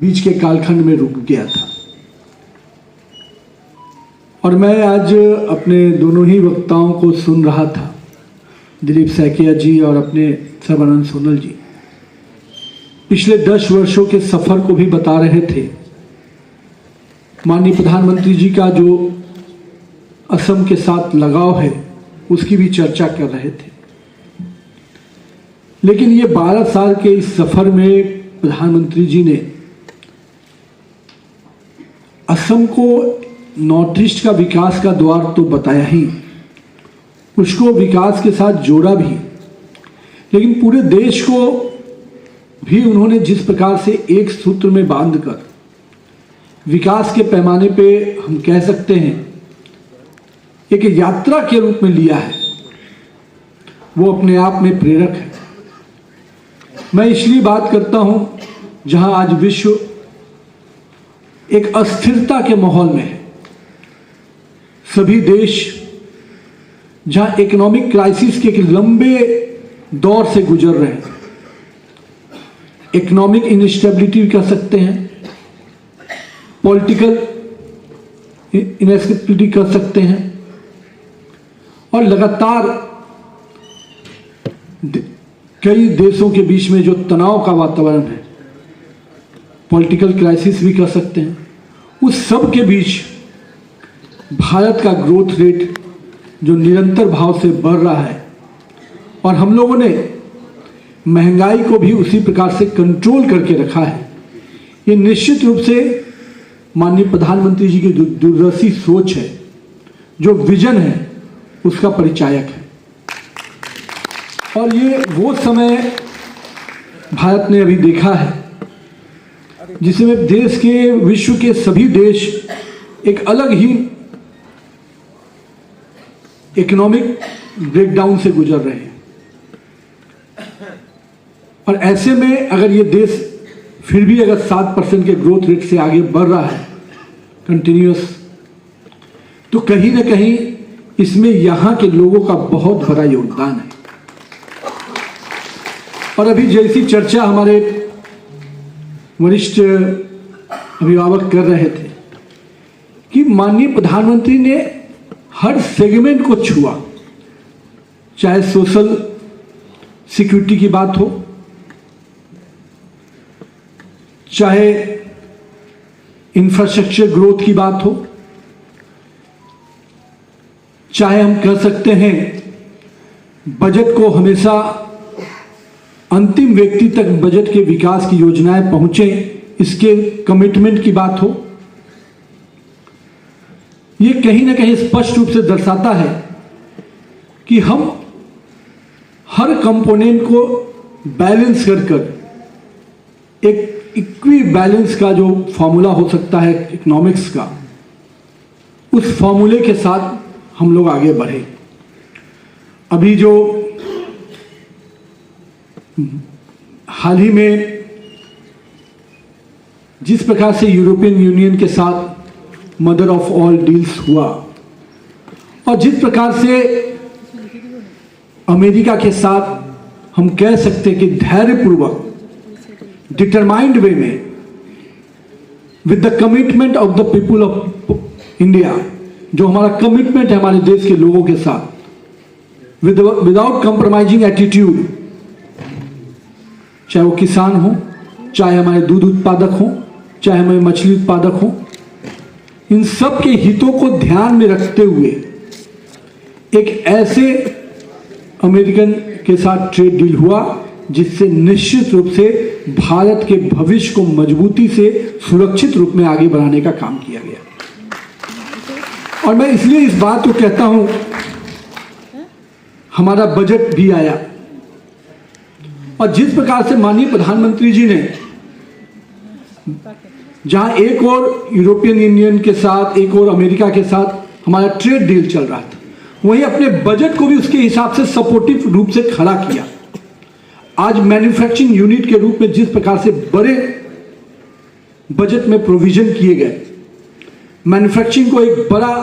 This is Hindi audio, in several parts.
बीच के कालखंड में रुक गया था। और मैं आज अपने दोनों ही वक्ताओं को सुन रहा था, दिलीप सैकिया जी और अपने सर्बानंद सोनल जी। पिछले 10 वर्षों के सफर को भी बता रहे थे। माननीय प्रधानमंत्री जी का जो असम के साथ लगाव है उसकी भी चर्चा कर रहे थे। लेकिन ये 12 साल के इस सफर में प्रधानमंत्री जी ने असम को नॉर्थ ईस्ट का विकास का द्वार तो बताया ही, उसको विकास के साथ जोड़ा भी, लेकिन पूरे देश को भी उन्होंने जिस प्रकार से एक सूत्र में बांधकर विकास के पैमाने पे हम कह सकते हैं एक यात्रा के रूप में लिया है, वो अपने आप में प्रेरक है। मैं इसलिए बात करता हूं जहां आज विश्व एक अस्थिरता के माहौल में है। सभी देश जहां इकोनॉमिक क्राइसिस के एक लंबे दौर से गुजर रहे हैं, इकोनॉमिक इनस्टेबिलिटी कह सकते हैं, पॉलिटिकल इनस्टेबिलिटी कह सकते हैं, और लगातार कई देशों के बीच में जो तनाव का वातावरण है, पॉलिटिकल क्राइसिस भी कह सकते हैं, उस सब के बीच भारत का ग्रोथ रेट जो निरंतर भाव से बढ़ रहा है, और हम लोगों ने महंगाई को भी उसी प्रकार से कंट्रोल करके रखा है, ये निश्चित रूप से माननीय प्रधानमंत्री जी की जो दूरदर्शी सोच है, जो विजन है, उसका परिचायक है। और ये वो समय भारत ने अभी देखा है जिसमें देश के, विश्व के सभी देश एक अलग ही इकोनॉमिक ब्रेकडाउन से गुजर रहे हैं। और ऐसे में अगर ये देश फिर भी अगर 7% के ग्रोथ रेट से आगे बढ़ रहा है कंटिन्यूअस, तो कहीं ना कहीं इसमें यहाँ के लोगों का बहुत बड़ा योगदान है। और अभी जैसी चर्चा हमारे वरिष्ठ अभिभावक कर रहे थे कि माननीय प्रधानमंत्री ने हर सेगमेंट को छुआ, चाहे सोशल सिक्योरिटी की बात हो, चाहे इंफ्रास्ट्रक्चर ग्रोथ की बात हो, चाहे हम कह सकते हैं बजट को हमेशा अंतिम व्यक्ति तक बजट के विकास की योजनाएं पहुंचे, इसके कमिटमेंट की बात हो। ये कहीं ना कहीं स्पष्ट रूप से दर्शाता है कि हम हर कंपोनेंट को बैलेंस कर एक इक्वी बैलेंस का जो फॉर्मूला हो सकता है इकोनॉमिक्स का, उस फॉर्मूले के साथ हम लोग आगे बढ़े। अभी जो हाल ही में जिस प्रकार से यूरोपियन यूनियन के साथ मदर ऑफ ऑल डील्स हुआ, और जिस प्रकार से अमेरिका के साथ हम कह सकते हैं कि धैर्यपूर्वक डिटरमाइंड वे में with the commitment of the people of India, जो हमारा कमिटमेंट है हमारे देश के लोगों के साथ, विदाउट कंप्रोमाइजिंग एटीट्यूड, चाहे वो किसान हो, चाहे हमारे दूध उत्पादक हो, चाहे हमारे मछली उत्पादक हो, इन सब के हितों को ध्यान में रखते हुए एक ऐसे अमेरिकन के साथ ट्रेड डील हुआ जिससे निश्चित रूप से भारत के भविष्य को मजबूती से सुरक्षित रूप में आगे बढ़ाने का काम किया गया। और मैं इसलिए इस बात को कहता हूं, हमारा बजट भी आया, और जिस प्रकार से माननीय प्रधानमंत्री जी ने, जहां एक और यूरोपियन यूनियन के साथ, एक और अमेरिका के साथ हमारा ट्रेड डील चल रहा था, वहीं अपने बजट को भी उसके हिसाब से सपोर्टिव रूप से खड़ा किया। आज मैन्युफैक्चरिंग यूनिट के रूप में जिस प्रकार से बड़े बजट में प्रोविजन किए गए, मैन्युफैक्चरिंग को एक बड़ा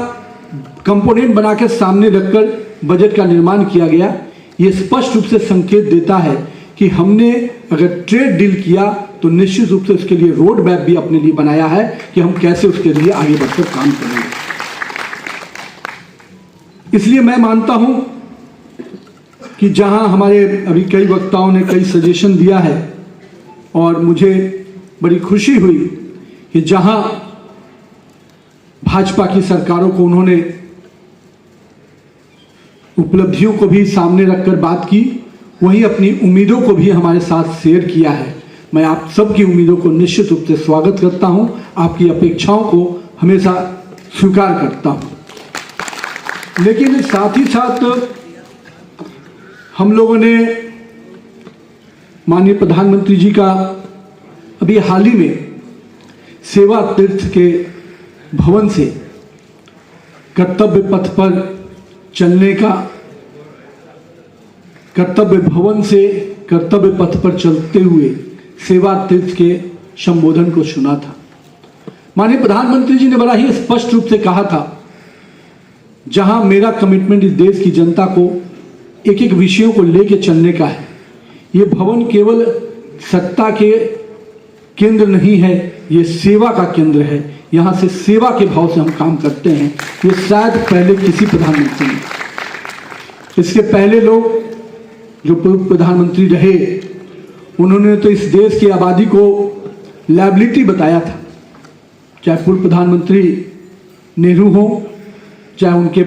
कंपोनेंट बनाकर सामने रखकर बजट का निर्माण किया गया, ये स्पष्ट रूप से संकेत देता है कि हमने अगर ट्रेड डील किया तो निश्चित रूप से उसके लिए रोड मैप भी अपने लिए बनाया है कि हम कैसे उसके लिए आगे बढ़कर काम करेंगे। इसलिए मैं मानता हूं कि जहां हमारे अभी कई वक्ताओं ने कई सजेशन दिया है और मुझे बड़ी खुशी हुई कि जहां भाजपा की सरकारों को उन्होंने उपलब्धियों को भी सामने रखकर बात की, वहीं अपनी उम्मीदों को भी हमारे साथ शेयर किया है। मैं आप सबकी उम्मीदों को निश्चित रूप से स्वागत करता हूं, आपकी अपेक्षाओं को हमेशा स्वीकार करता हूं। लेकिन साथ ही साथ हम लोगों ने माननीय प्रधानमंत्री जी का अभी हाल ही में सेवा तीर्थ के भवन से कर्तव्य पथ पर चलने का, कर्तव्य भवन से कर्तव्य पथ पर चलते हुए सेवा तीर्थ के संबोधन को सुना था। माननीय प्रधानमंत्री जी ने बड़ा ही स्पष्ट रूप से कहा था, जहां मेरा कमिटमेंट इस देश की जनता को एक एक विषयों को लेकर चलने का है। ये भवन केवल सत्ता के केंद्र नहीं है, ये सेवा का केंद्र है। यहां से सेवा के भाव से हम काम करते हैं। ये शायद पहले किसी प्रधानमंत्री ने, इसके पहले लोग जो पूर्व प्रधानमंत्री रहे, उन्होंने तो इस देश की आबादी को लायबिलिटी बताया था, चाहे पूर्व प्रधानमंत्री नेहरू हो, चाहे उनके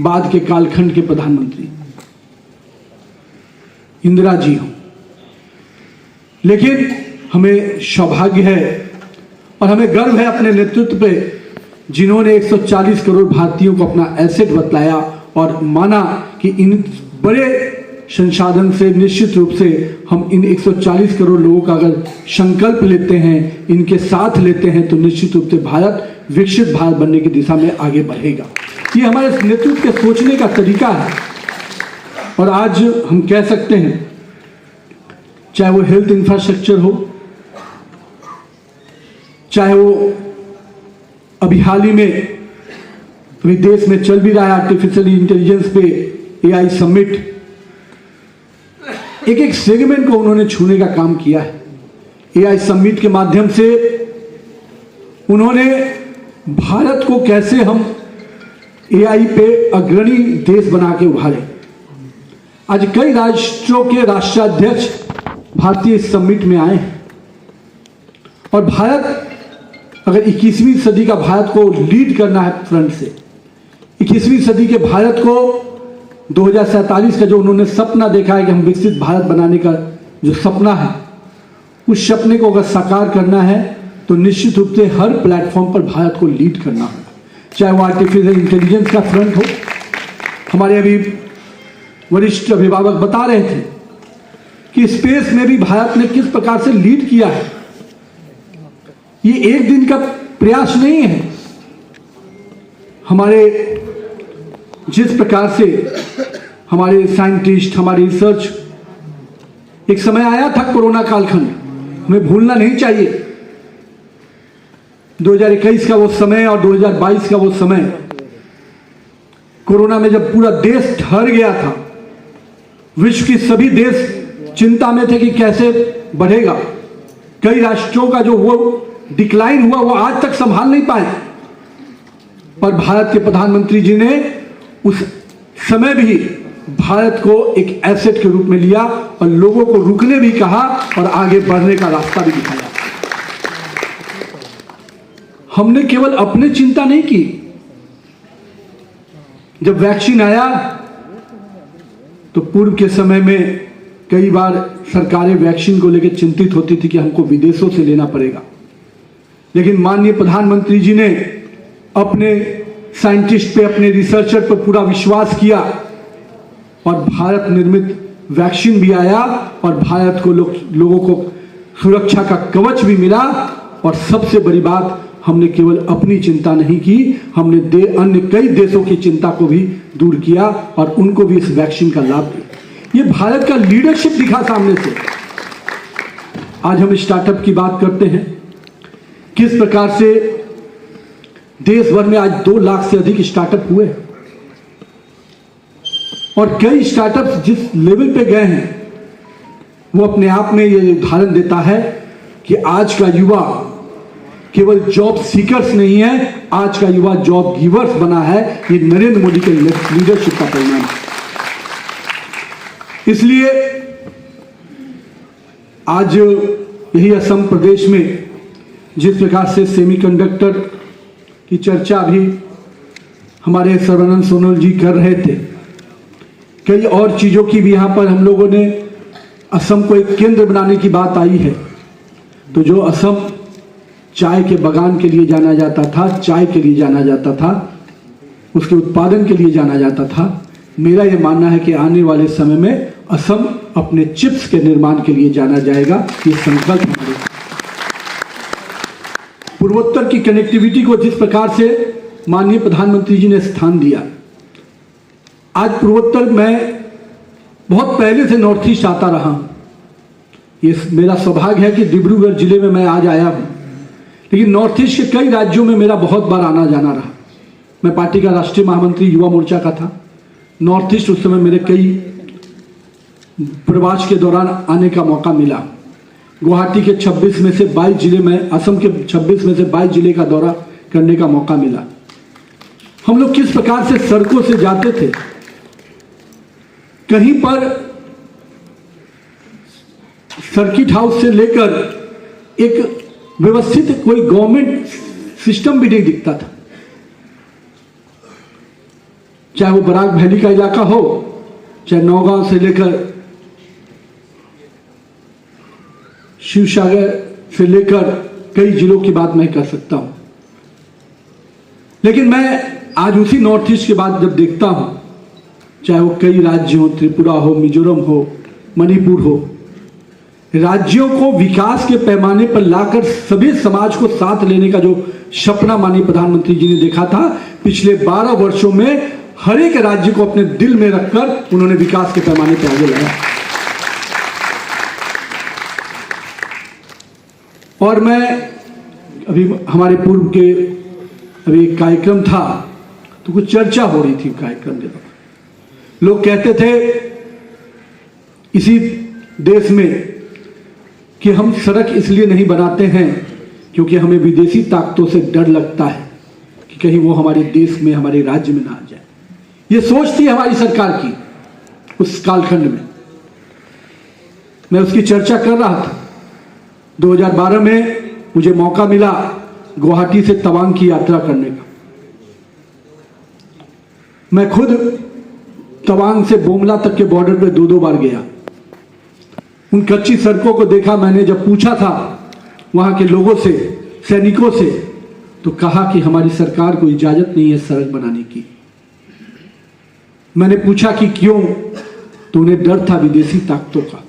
बाद के कालखंड के प्रधानमंत्री इंदिरा जी हो। लेकिन हमें सौभाग्य है और हमें गर्व है अपने नेतृत्व पे, जिन्होंने 140 करोड़ भारतीयों को अपना एसेट बतलाया और माना कि इन बड़े संसाधन से निश्चित रूप से हम इन 140 करोड़ लोगों का अगर संकल्प लेते हैं, इनके साथ लेते हैं, तो निश्चित रूप से भारत विकसित भारत बनने की दिशा में आगे बढ़ेगा। ये हमारे नेतृत्व के सोचने का तरीका है। और आज हम कह सकते हैं, चाहे वो हेल्थ इंफ्रास्ट्रक्चर हो, चाहे वो अभी हाल ही में पूरे देश में चल भी रहा है आर्टिफिशियल इंटेलिजेंस पे एआई समिट, एक एक सेगमेंट को उन्होंने छूने का काम किया है। एआई समिट के माध्यम से उन्होंने भारत को कैसे हम एआई पे अग्रणी देश बना के उभारे। आज कई राष्ट्रों के राष्ट्राध्यक्ष भारतीय समिट में आए हैं और भारत अगर 21वीं सदी का भारत को लीड करना है फ्रंट से, 21वीं सदी के भारत को 2047 का जो उन्होंने सपना देखा है कि हम विकसित भारत बनाने का जो सपना है, उस सपने को अगर साकार करना है तो निश्चित रूप से हर प्लेटफॉर्म पर भारत को लीड करना होगा। चाहे वो आर्टिफिशियल इंटेलिजेंस का फ्रंट हो, हमारे अभी वरिष्ठ अभिभावक बता रहे थे कि स्पेस में भी भारत ने किस प्रकार से लीड किया है। ये एक दिन का प्रयास नहीं है। हमारे जिस प्रकार से हमारे साइंटिस्ट, हमारे रिसर्च, एक समय आया था कोरोना कालखंड, हमें भूलना नहीं चाहिए। 2021 का वो समय और 2022 का वो समय, कोरोना में जब पूरा देश ठहर गया था, विश्व के सभी देश चिंता में थे कि कैसे बढ़ेगा। कई राष्ट्रों का जो वो डिक्लाइन हुआ वो आज तक संभाल नहीं पाए, पर भारत के प्रधानमंत्री जी ने उस समय भी भारत को एक एसेट के रूप में लिया और लोगों को रुकने भी कहा और आगे बढ़ने का रास्ता भी दिखाया। हमने केवल अपनी चिंता नहीं की। जब वैक्सीन आया तो पूर्व के समय में कई बार सरकारें वैक्सीन को लेकर चिंतित होती थी कि हमको विदेशों से लेना पड़ेगा, लेकिन माननीय प्रधानमंत्री जी ने अपने साइंटिस्ट पे, अपने रिसर्चर पर पूरा विश्वास किया और भारत निर्मित वैक्सीन भी आया और भारत को लोगों को सुरक्षा का कवच भी मिला। और सबसे बड़ी बात, हमने केवल अपनी चिंता नहीं की, हमने अन्य कई देशों की चिंता को भी दूर किया और उनको भी इस वैक्सीन का लाभ दिया। ये भारत का लीडरशिप दिखा सामने से। आज हम स्टार्टअप की बात करते हैं, किस प्रकार से देश भर में आज 2 लाख से अधिक स्टार्टअप हुए और कई स्टार्टअप्स जिस लेवल पे गए हैं वो अपने आप में ये उदाहरण देता है कि आज का युवा केवल जॉब सीकर्स नहीं है, आज का युवा जॉब गिवर्स बना है। ये नरेंद्र मोदी के लीडरशिप का परिणाम है। इसलिए आज यही असम प्रदेश में जिस प्रकार से सेमीकंडक्टर की चर्चा भी हमारे सर्बानंद सोनोवाल जी कर रहे थे, कई और चीज़ों की भी यहाँ पर हम लोगों ने असम को एक केंद्र बनाने की बात आई है। तो जो असम चाय के बागान के लिए जाना जाता था, चाय के लिए जाना जाता था, उसके उत्पादन के लिए जाना जाता था, मेरा ये मानना है कि आने वाले समय में असम अपने चिप्स के निर्माण के लिए जाना जाएगा। ये संकल्प हमारे पूर्वोत्तर की कनेक्टिविटी को जिस प्रकार से माननीय प्रधानमंत्री जी ने स्थान दिया, आज पूर्वोत्तर मैं बहुत पहले से नॉर्थ ईस्ट आता रहा हूं। ये मेरा सौभाग्य है कि डिब्रूगढ़ जिले में मैं आज आया हूं, लेकिन नॉर्थ ईस्ट के कई राज्यों में मेरा बहुत बार आना जाना रहा। मैं पार्टी का राष्ट्रीय महामंत्री युवा मोर्चा का था। नॉर्थ ईस्ट उस समय मेरे कई प्रवास के दौरान आने का मौका मिला। गुवाहाटी के 26 में से 22 जिले में, असम के 26 में से 22 जिले का दौरा करने का मौका मिला। हम लोग किस प्रकार से सड़कों से जाते थे, कहीं पर सर्किट हाउस से लेकर एक व्यवस्थित कोई गवर्नमेंट सिस्टम भी नहीं दिखता था। चाहे वो बराक वैली का इलाका हो, चाहे नौगांव से लेकर शिवसागर से लेकर कई जिलों की बात मैं कर सकता हूं। लेकिन मैं आज उसी नॉर्थ ईस्ट के बाद जब देखता हूं, चाहे वो कई राज्य हो, त्रिपुरा हो, मिजोरम हो, मणिपुर हो, राज्यों को विकास के पैमाने पर लाकर सभी समाज को साथ लेने का जो सपना माननीय प्रधानमंत्री जी ने देखा था, पिछले 12 वर्षों में हर एक राज्य को अपने दिल में रखकर उन्होंने विकास के पैमाने पर आगे लाया। और मैं अभी हमारे पूर्व के अभी एक कार्यक्रम था, तो कुछ चर्चा हो रही थी कार्यक्रम के दौरान। लोग कहते थे इसी देश में कि हम सड़क इसलिए नहीं बनाते हैं क्योंकि हमें विदेशी ताकतों से डर लगता है कि कहीं वो हमारे देश में, हमारे राज्य में ना आ जाए। ये सोच थी हमारी सरकार की उस कालखंड में। मैं उसकी चर्चा कर रहा था। 2012 में मुझे मौका मिला गुवाहाटी से तवांग की यात्रा करने का। मैं खुद तवांग से बोमला तक के बॉर्डर पे 2-2 बार गया। उन कच्ची सड़कों को देखा। मैंने जब पूछा था वहां के लोगों से, सैनिकों से, तो कहा कि हमारी सरकार को इजाजत नहीं है सड़क बनाने की। मैंने पूछा कि क्यों, तो उन्हें डर था विदेशी ताकतों का।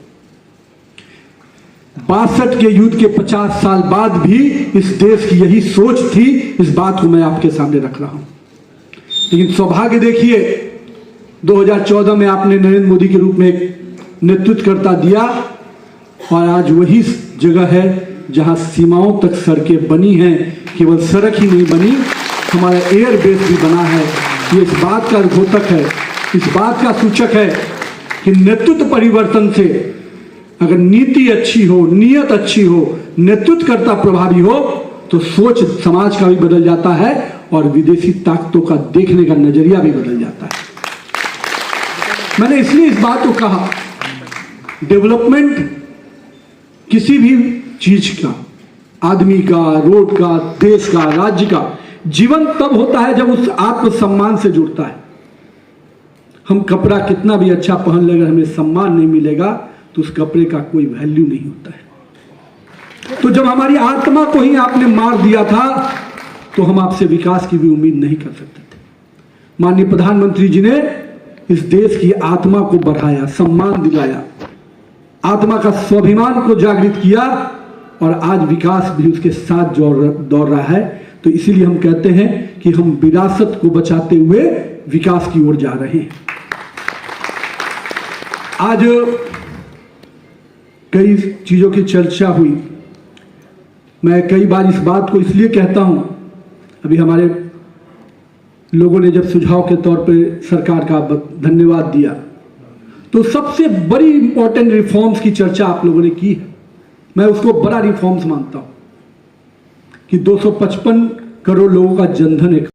62 के युद्ध के 50 साल बाद भी इस देश की यही सोच थी। इस बात को मैं आपके सामने रख रहा हूं। लेकिन सौभाग्य देखिए, 2014 में आपने नरेंद्र मोदी के रूप में एक नेतृत्वकर्ता दिया और आज वही जगह है जहां सीमाओं तक सड़कें बनी हैं। केवल सड़क ही नहीं बनी, हमारा एयर बेस भी बना है। ये इस बात का द्योतक है, इस बात का सूचक है कि नेतृत्व परिवर्तन से अगर नीति अच्छी हो, नियत अच्छी हो, नेतृत्वकर्ता प्रभावी हो, तो सोच समाज का भी बदल जाता है और विदेशी ताकतों का देखने का नजरिया भी बदल जाता है। मैंने इसलिए इस बात को कहा, डेवलपमेंट किसी भी चीज का, आदमी का, रोड का, देश का, राज्य का जीवन तब होता है जब उस आत्मसम्मान से जुड़ता है। हम कपड़ा कितना भी अच्छा पहन लेगा, हमें सम्मान नहीं मिलेगा तो उस कपड़े का कोई वैल्यू नहीं होता है। तो जब हमारी आत्मा को ही आपने मार दिया था तो हम आपसे विकास की भी उम्मीद नहीं कर सकते थे। माननीय प्रधानमंत्री जी ने इस देश की आत्मा को बढ़ाया, सम्मान दिलाया, आत्मा का स्वाभिमान को जागृत किया और आज विकास भी उसके साथ दौड़ रहा है। तो इसीलिए हम कहते हैं कि हम विरासत को बचाते हुए विकास की ओर जा रहे हैं। आज कई चीजों की चर्चा हुई। मैं कई बार इस बात को इसलिए कहता हूं, अभी हमारे लोगों ने जब सुझाव के तौर पे सरकार का धन्यवाद दिया, तो सबसे बड़ी इंपॉर्टेंट रिफॉर्म्स की चर्चा आप लोगों ने की है। मैं उसको बड़ा रिफॉर्म्स मानता हूं कि 255 करोड़ लोगों का जनधन एक